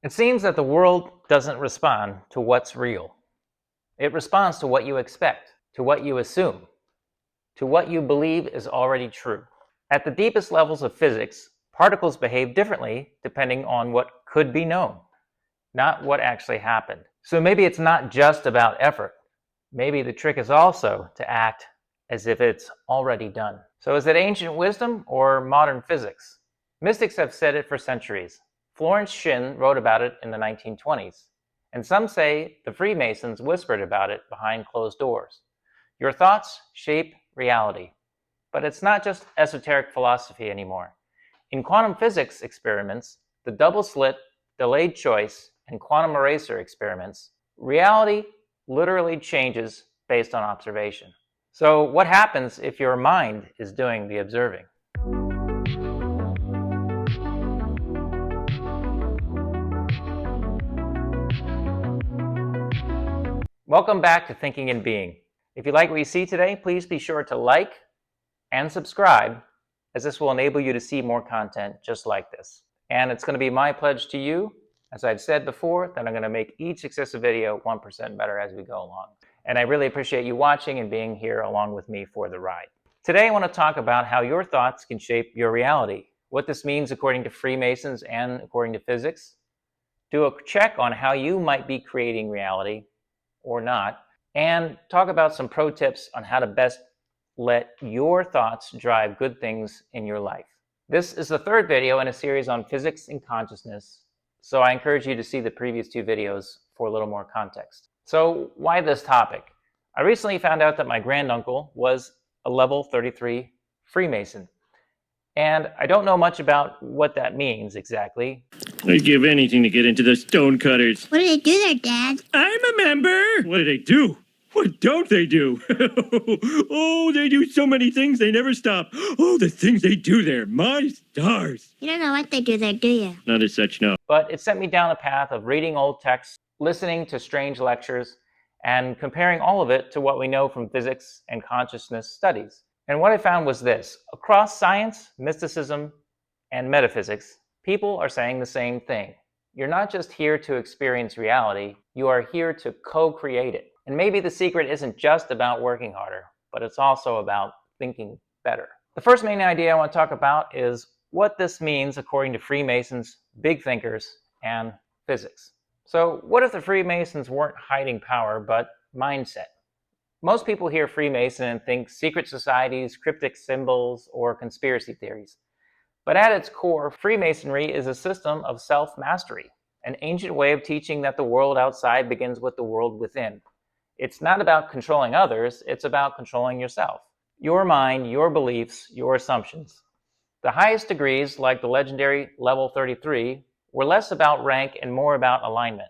It seems that the world doesn't respond to what's real. It responds to what you expect, to what you assume, to what you believe is already true. At the deepest levels of physics, particles behave differently depending on what could be known, not what actually happened. So maybe it's not just about effort. Maybe the trick is also to act as if it's already done. So is it ancient wisdom or modern physics? Mystics have said it for centuries. Florence Shinn wrote about it in the 1920s. And some say the Freemasons whispered about it behind closed doors. Your thoughts shape reality. But it's not just esoteric philosophy anymore. In quantum physics experiments, the double slit, delayed choice, and quantum eraser experiments, reality literally changes based on observation. So what happens if your mind is doing the observing? Welcome back to Thinking and Being. If you like what you see today, please be sure to like and subscribe, as this will enable you to see more content just like this. And it's going to be my pledge to you, as I've said before, that I'm going to make each successive video 1% better as we go along. And I really appreciate you watching and being here along with me for the ride. Today I want to talk about how your thoughts can shape your reality, what this means according to Freemasons and according to physics, do a check on how you might be creating reality or not, and talk about some pro tips on how to best let your thoughts drive good things in your life. This is the third video in a series on physics and consciousness, so I encourage you to see the previous two videos for a little more context. So why this topic? I recently found out that my granduncle was a level 33 Freemason, and I don't know much about what that means exactly. I'd give anything to get into the stonecutters. What do they do there, Dad? I'm a member! What do they do? What don't they do? Oh, they do so many things, they never stop. Oh, the things they do there, my stars. You don't know what they do there, do you? Not as such, no. But it sent me down a path of reading old texts, listening to strange lectures, and comparing all of it to what we know from physics and consciousness studies. And what I found was this: across science, mysticism, and metaphysics, people are saying the same thing. You're not just here to experience reality, you are here to co-create it. And maybe the secret isn't just about working harder, but it's also about thinking better. The first main idea I want to talk about is what this means according to Freemasons, big thinkers, and physics. So what if the Freemasons weren't hiding power, but mindset? Most people hear Freemason and think secret societies, cryptic symbols, or conspiracy theories. But at its core, Freemasonry is a system of self-mastery, an ancient way of teaching that the world outside begins with the world within. It's not about controlling others, it's about controlling yourself. Your mind, your beliefs, your assumptions. The highest degrees, like the legendary level 33, were less about rank and more about alignment.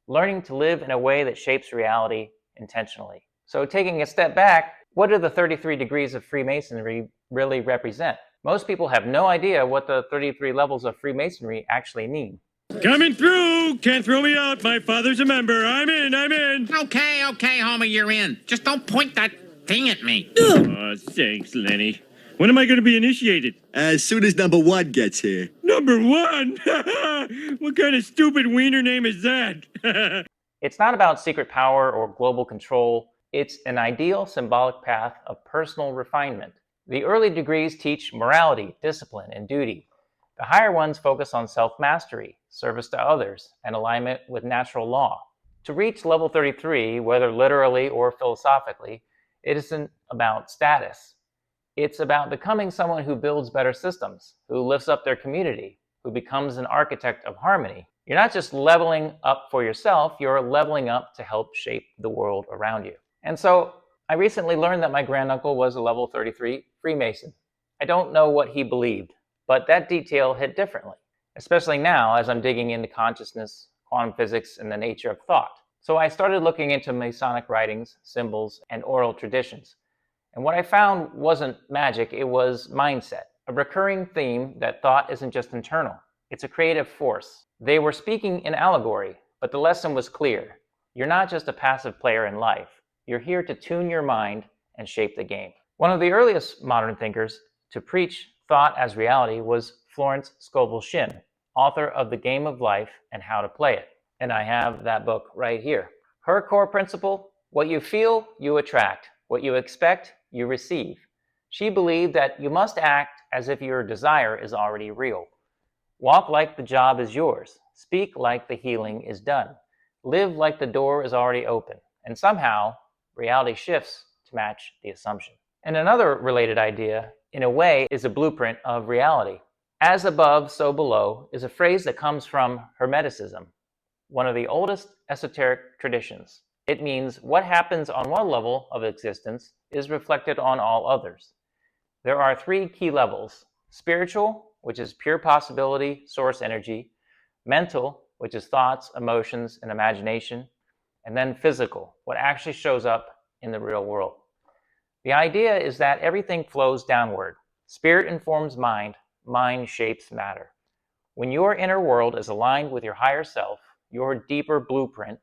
Learning to live in a way that shapes reality intentionally. So taking a step back, what do the 33 degrees of Freemasonry really represent? Most people have no idea what the 33 levels of Freemasonry actually mean. Coming through! Can't throw me out, my father's a member. I'm in. Okay, Homer, you're in. Just don't point that thing at me. Aw, thanks, Lenny. When am I going to be initiated? As soon as number one gets here. Number one? What kind of stupid wiener name is that? It's not about secret power or global control. It's an ideal symbolic path of personal refinement. The early degrees teach morality, discipline, and duty. The higher ones focus on self-mastery, service to others, and alignment with natural law. To reach level 33, whether literally or philosophically, it isn't about status. It's about becoming someone who builds better systems, who lifts up their community, who becomes an architect of harmony. You're not just leveling up for yourself, you're leveling up to help shape the world around you. And so I recently learned that my granduncle was a level 33 Freemason. I don't know what he believed, but that detail hit differently, especially now as I'm digging into consciousness, quantum physics, and the nature of thought. So I started looking into Masonic writings, symbols, and oral traditions. And what I found wasn't magic, it was mindset, a recurring theme that thought isn't just internal, it's a creative force. They were speaking in allegory, but the lesson was clear. You're not just a passive player in life. You're here to tune your mind and shape the game. One of the earliest modern thinkers to preach thought as reality was Florence Scovel Shinn, author of The Game of Life and How to Play It. And I have that book right here. Her core principle: what you feel, you attract. What you expect, you receive. She believed that you must act as if your desire is already real. Walk like the job is yours. Speak like the healing is done. Live like the door is already open. And somehow, reality shifts to match the assumption. And another related idea, in a way, is a blueprint of reality. As above, so below is a phrase that comes from Hermeticism, one of the oldest esoteric traditions. It means what happens on one level of existence is reflected on all others. There are three key levels: spiritual, which is pure possibility, source energy; mental, which is thoughts, emotions, and imagination; and then physical, what actually shows up in the real world. The idea is that everything flows downward. Spirit informs mind, mind shapes matter. When your inner world is aligned with your higher self, your deeper blueprint,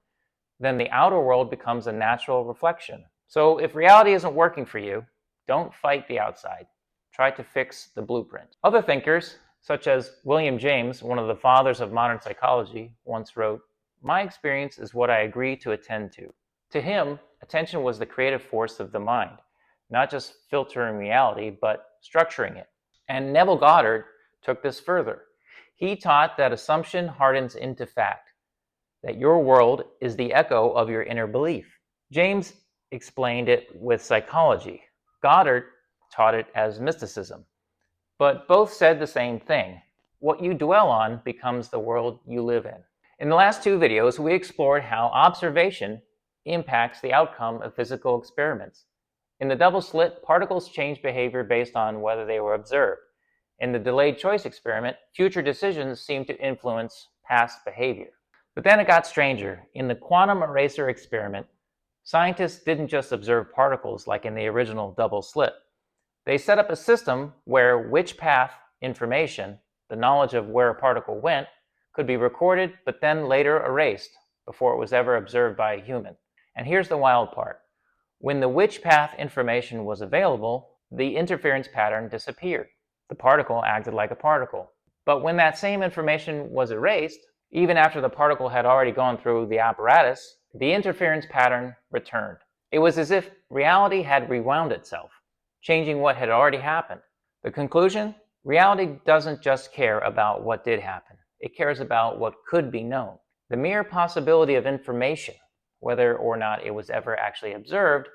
then the outer world becomes a natural reflection. So if reality isn't working for you, don't fight the outside. Try to fix the blueprint. Other thinkers, such as William James, one of the fathers of modern psychology, once wrote, "My experience is what I agree to attend to." To him, attention was the creative force of the mind, not just filtering reality, but structuring it. And Neville Goddard took this further. He taught that assumption hardens into fact, that your world is the echo of your inner belief. James explained it with psychology. Goddard taught it as mysticism. But both said the same thing: what you dwell on becomes the world you live in. In the last two videos, we explored how observation impacts the outcome of physical experiments. In the double slit, particles change behavior based on whether they were observed. In the delayed choice experiment, future decisions seem to influence past behavior. But then it got stranger. In the quantum eraser experiment, scientists didn't just observe particles like in the original double slit. They set up a system where which path information, the knowledge of where a particle went, could be recorded but then later erased before it was ever observed by a human. And here's the wild part. When the which path information was available, the interference pattern disappeared. The particle acted like a particle. But when that same information was erased, even after the particle had already gone through the apparatus, the interference pattern returned. It was as if reality had rewound itself, changing what had already happened. The conclusion? Reality doesn't just care about what did happen. It cares about what could be known. The mere possibility of information, whether or not it was ever actually observed,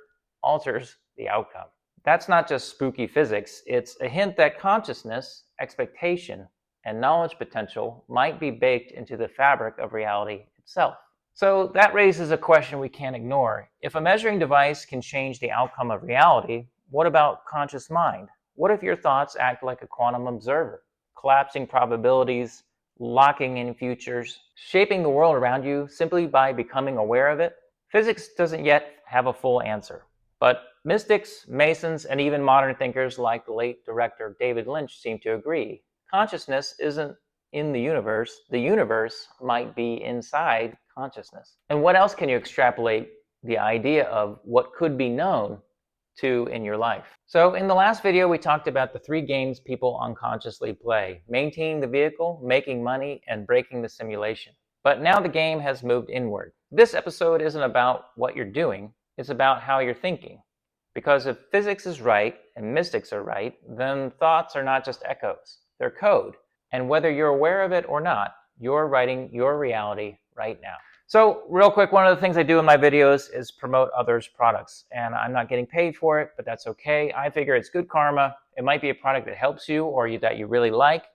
alters the outcome. That's not just spooky physics. It's a hint that consciousness, expectation, and knowledge potential might be baked into the fabric of reality itself. So that raises a question we can't ignore. If a measuring device can change the outcome of reality, what about conscious mind? What if your thoughts act like a quantum observer, collapsing probabilities, locking in futures, shaping the world around you simply by becoming aware of it? Physics doesn't yet have a full answer, but mystics, Masons, and even modern thinkers like the late director David Lynch seem to agree. Consciousness isn't in the universe might be inside consciousness. And what else can you extrapolate the idea of what could be known to in your life? So in the last video, we talked about the three games people unconsciously play: maintaining the vehicle, making money, and breaking the simulation. But now the game has moved inward. This episode isn't about what you're doing, it's about how you're thinking. Because if physics is right and mystics are right, then thoughts are not just echoes, they're code. And whether you're aware of it or not, you're writing your reality right now. So real quick, one of the things I do in my videos is promote others' products. And I'm not getting paid for it, but that's okay. I figure it's good karma. It might be a product that helps you or that you really like.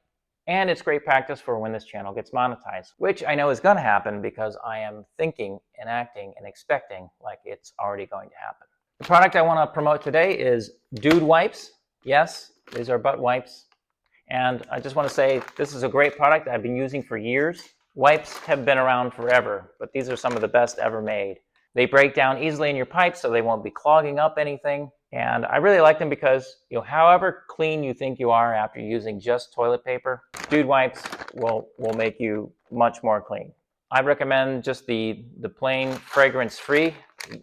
And it's great practice for when this channel gets monetized, which I know is going to happen because I am thinking and acting and expecting like it's already going to happen. The product I want to promote today is Dude Wipes. Yes, these are butt wipes. And I just want to say this is a great product that I've been using for years. Wipes have been around forever, but these are some of the best ever made. They break down easily in your pipes so they won't be clogging up anything. And I really like them because, however clean you think you are after using just toilet paper, Dude Wipes will make you much more clean. I recommend just the plain fragrance-free.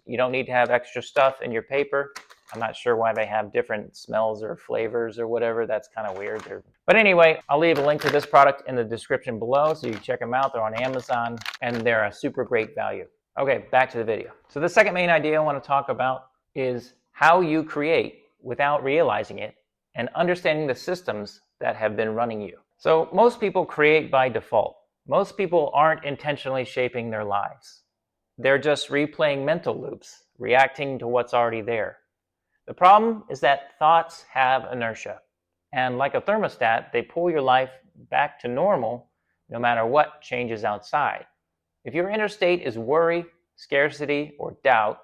You don't need to have extra stuff in your paper. I'm not sure why they have different smells or flavors or whatever. That's kind of weird. But anyway, I'll leave a link to this product in the description below so you can check them out. They're on Amazon and they're a super great value. Okay, back to the video. So the second main idea I want to talk about is how you create without realizing it and understanding the systems that have been running you. So most people create by default. Most people aren't intentionally shaping their lives. They're just replaying mental loops, reacting to what's already there. The problem is that thoughts have inertia. And like a thermostat, they pull your life back to normal no matter what changes outside. If your inner state is worry, scarcity, or doubt,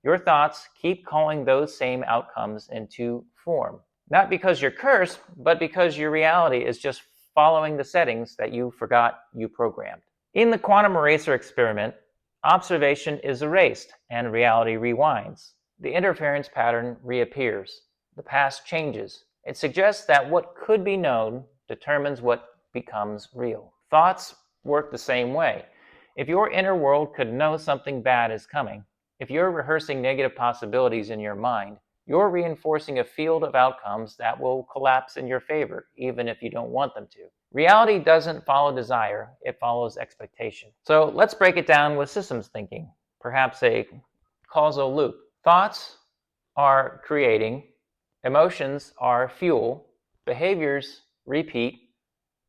your thoughts keep calling those same outcomes into form. Not because you're cursed, but because your reality is just following the settings that you forgot you programmed. In the quantum eraser experiment, observation is erased and reality rewinds. The interference pattern reappears. The past changes. It suggests that what could be known determines what becomes real. Thoughts work the same way. If your inner world could know something bad is coming, if you're rehearsing negative possibilities in your mind, you're reinforcing a field of outcomes that will collapse in your favor, even if you don't want them to. Reality doesn't follow desire, it follows expectation. So let's break it down with systems thinking, perhaps a causal loop. Thoughts are creating, emotions are fuel, behaviors repeat,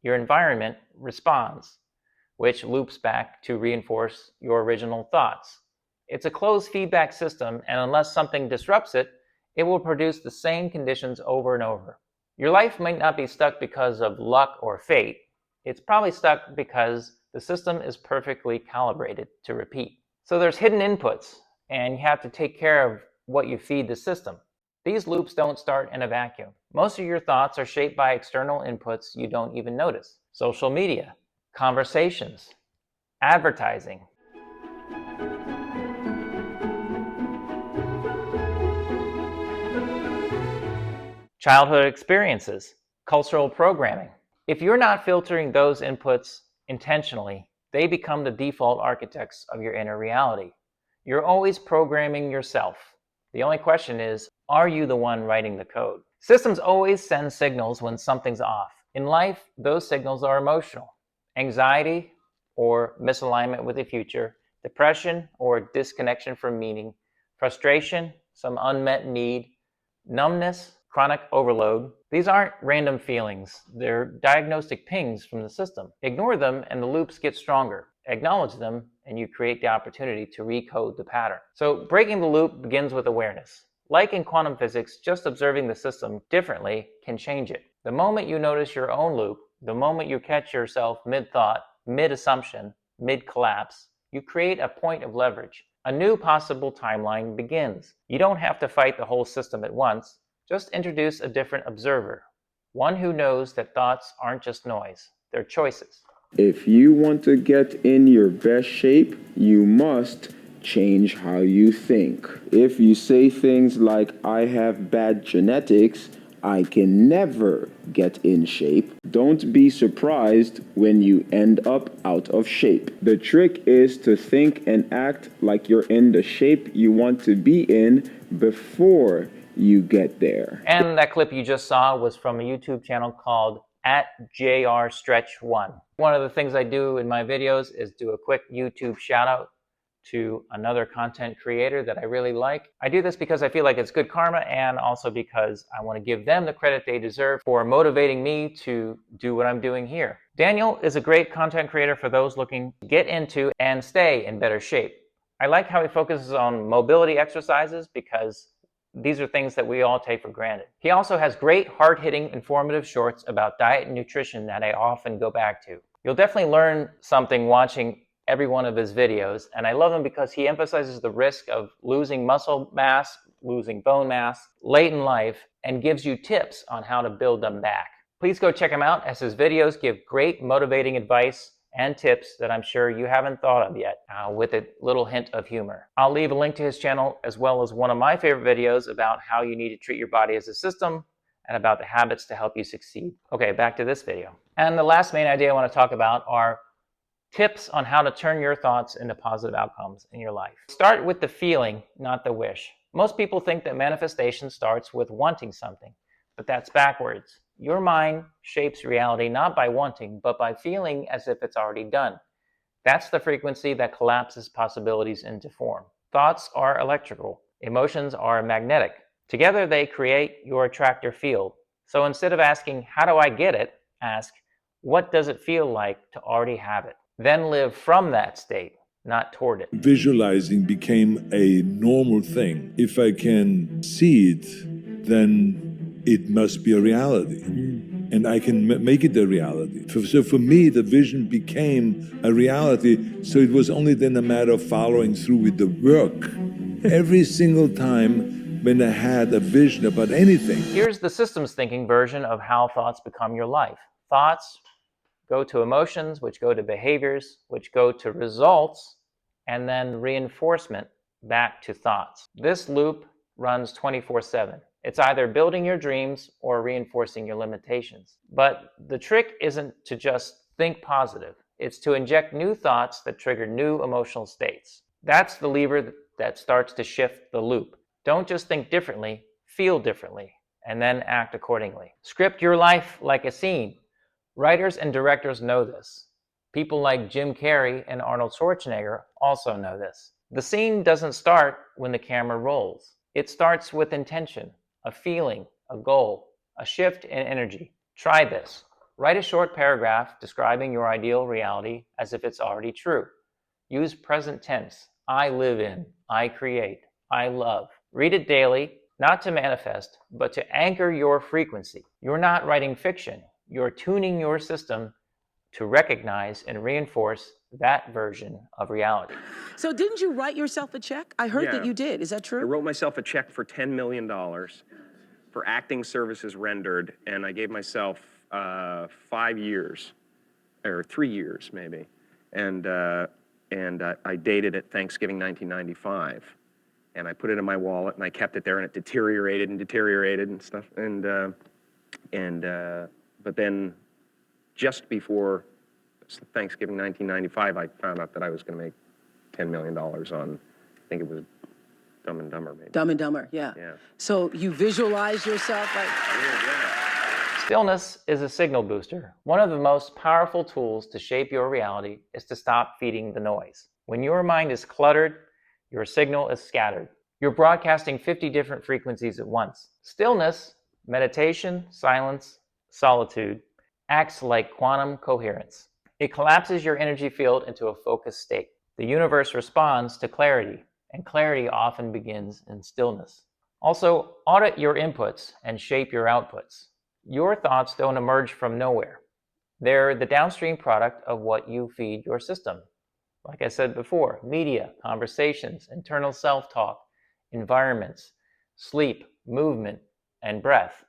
your environment responds, which loops back to reinforce your original thoughts. It's a closed feedback system, and unless something disrupts it, it will produce the same conditions over and over. Your life might not be stuck because of luck or fate. It's probably stuck because the system is perfectly calibrated to repeat. So there's hidden inputs, and you have to take care of what you feed the system. These loops don't start in a vacuum. Most of your thoughts are shaped by external inputs you don't even notice. Social media, conversations, advertising, childhood experiences, cultural programming. If you're not filtering those inputs intentionally, they become the default architects of your inner reality. You're always programming yourself. The only question is, are you the one writing the code? Systems always send signals when something's off. In life, those signals are emotional. Anxiety or misalignment with the future, depression or disconnection from meaning, frustration, some unmet need, numbness, chronic overload. These aren't random feelings. They're diagnostic pings from the system. Ignore them and the loops get stronger. Acknowledge them and you create the opportunity to recode the pattern. So breaking the loop begins with awareness. Like in quantum physics, just observing the system differently can change it. The moment you notice your own loop, the moment you catch yourself mid-thought, mid-assumption, mid-collapse, you create a point of leverage. A new possible timeline begins. You don't have to fight the whole system at once. Just introduce a different observer, one who knows that thoughts aren't just noise, they're choices. If you want to get in your best shape, you must change how you think. If you say things like, I have bad genetics, I can never get in shape, don't be surprised when you end up out of shape. The trick is to think and act like you're in the shape you want to be in before you get there. And that clip you just saw was from a YouTube channel called @JRStretch1. One of the things I do in my videos is do a quick YouTube shout out to another content creator that I really like. I do this because I feel like it's good karma and also because I want to give them the credit they deserve for motivating me to do what I'm doing here. Daniel is a great content creator for those looking to get into and stay in better shape. I like how he focuses on mobility exercises because these are things that we all take for granted. He also has great hard-hitting, informative shorts about diet and nutrition that I often go back to. You'll definitely learn something watching every one of his videos, and I love him because he emphasizes the risk of losing muscle mass, losing bone mass late in life, and gives you tips on how to build them back. Please go check him out as his videos give great motivating advice and tips that I'm sure you haven't thought of yet, with a little hint of humor. I'll leave a link to his channel as well as one of my favorite videos about how you need to treat your body as a system and about the habits to help you succeed. Okay, back to this video. And the last main idea I want to talk about are tips on how to turn your thoughts into positive outcomes in your life. Start with the feeling, not the wish. Most people think that manifestation starts with wanting something, but that's backwards. Your mind shapes reality not by wanting, but by feeling as if it's already done. That's the frequency that collapses possibilities into form. Thoughts are electrical. Emotions are magnetic. Together they create your attractor field. So instead of asking, how do I get it? Ask, what does it feel like to already have it? Then live from that state, not toward it. Visualizing became a normal thing. If I can see it, then it must be a reality. And I can make it a reality. So for me, the vision became a reality. So it was only then a matter of following through with the work. Every single time when I had a vision about anything. Here's the systems thinking version of how thoughts become your life. Thoughts go to emotions, which go to behaviors, which go to results, and then reinforcement back to thoughts. This loop runs 24/7. It's either building your dreams or reinforcing your limitations. But the trick isn't to just think positive. It's to inject new thoughts that trigger new emotional states. That's the lever that starts to shift the loop. Don't just think differently, feel differently, and then act accordingly. Script your life like a scene. Writers and directors know this. People like Jim Carrey and Arnold Schwarzenegger also know this. The scene doesn't start when the camera rolls. It starts with intention, a feeling, a goal, a shift in energy. Try this. Write a short paragraph describing your ideal reality as if it's already true. Use present tense. I live in, I create, I love. Read it daily, not to manifest, but to anchor your frequency. You're not writing fiction. You're tuning your system to recognize and reinforce that version of reality. So didn't you write yourself a check? I heard that you did. Is that I true? wrote myself a check for $10 million for acting services rendered, and I gave myself 5 years, or 3 years maybe, and I dated it Thanksgiving 1995, and I put it in my wallet, and I kept it there, and it deteriorated and stuff, but then just before Thanksgiving 1995, I found out that I was going to make $10 million on, I think it was Dumb and Dumber, maybe. Dumb and Dumber, yeah. Yeah. So you visualize yourself like... Stillness is a signal booster. One of the most powerful tools to shape your reality is to stop feeding the noise. When your mind is cluttered, your signal is scattered. You're broadcasting 50 different frequencies at once. Stillness, meditation, silence, solitude, acts like quantum coherence. It collapses your energy field into a focused state. The universe responds to clarity, and clarity often begins in stillness. Also, audit your inputs and shape your outputs. Your thoughts don't emerge from nowhere. They're the downstream product of what you feed your system. Like I said before, media, conversations, internal self-talk, environments, sleep, movement, and breath.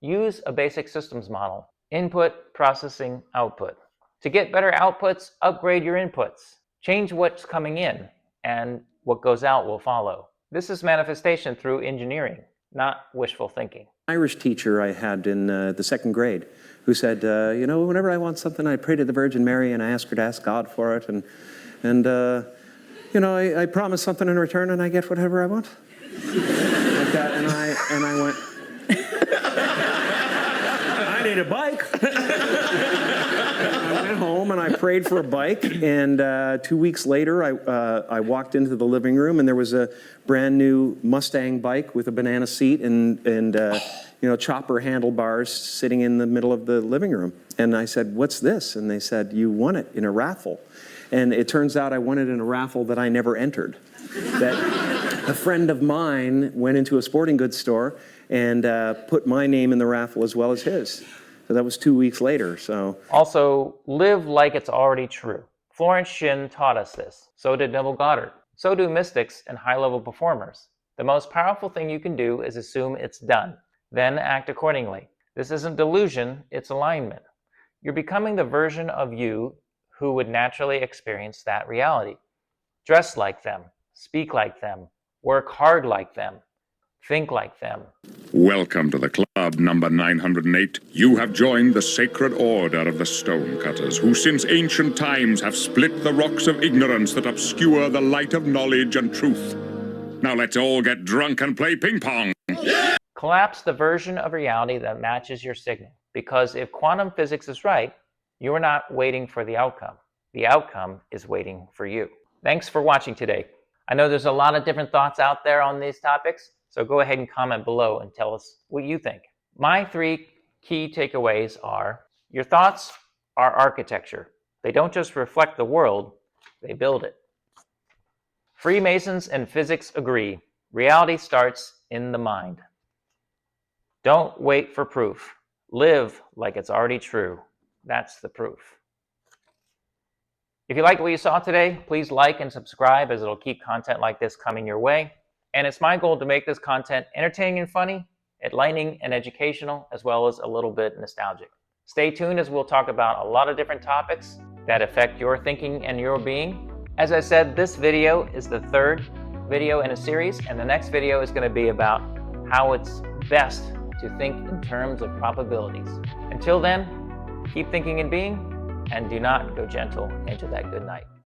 Use a basic systems model. Input, processing, output. To get better outputs, upgrade your inputs. Change what's coming in, and what goes out will follow. This is manifestation through engineering, not wishful thinking. Irish teacher I had in the second grade who said, whenever I want something, I pray to the Virgin Mary and I ask her to ask God for it. And I promise something in return and I get whatever I want. Like that, and I went, I need a bike. I went home and I prayed for a bike, and 2 weeks later I walked into the living room and there was a brand new Mustang bike with a banana seat and chopper handlebars sitting in the middle of the living room. And I said, "What's this?" And they said, "You won it in a raffle." And it turns out I won it in a raffle that I never entered. That a friend of mine went into a sporting goods store and put my name in the raffle as well as his. So that was 2 weeks later. So also, live like it's already true. Florence Shinn taught us this. So did Neville Goddard. So do mystics and high-level performers. The most powerful thing you can do is assume it's done, then act accordingly. This isn't delusion, it's alignment. You're becoming the version of you who would naturally experience that reality. Dress like them, speak like them, work hard like them, think like them. Welcome to the club number 908. You have joined the sacred order of the stonecutters, who since ancient times have split the rocks of ignorance that obscure the light of knowledge and truth. Now let's all get drunk and play ping pong. Collapse the version of reality that matches your signal. Because if quantum physics is right, you are not waiting for the outcome. The outcome is waiting for you. Thanks for watching today. I know there's a lot of different thoughts out there on these topics, so go ahead and comment below and tell us what you think. My 3 key takeaways are: your thoughts are architecture. They don't just reflect the world, they build it. Freemasons and physics agree. Reality starts in the mind. Don't wait for proof. Live like it's already true. That's the proof. If you liked what you saw today, please like and subscribe, as it'll keep content like this coming your way. And it's my goal to make this content entertaining and funny, enlightening and educational, as well as a little bit nostalgic. Stay tuned, as we'll talk about a lot of different topics that affect your thinking and your being. As I said, this video is the 3rd video in a series, and the next video is going to be about how it's best to think in terms of probabilities. Until then, keep thinking and being, and do not go gentle into that good night.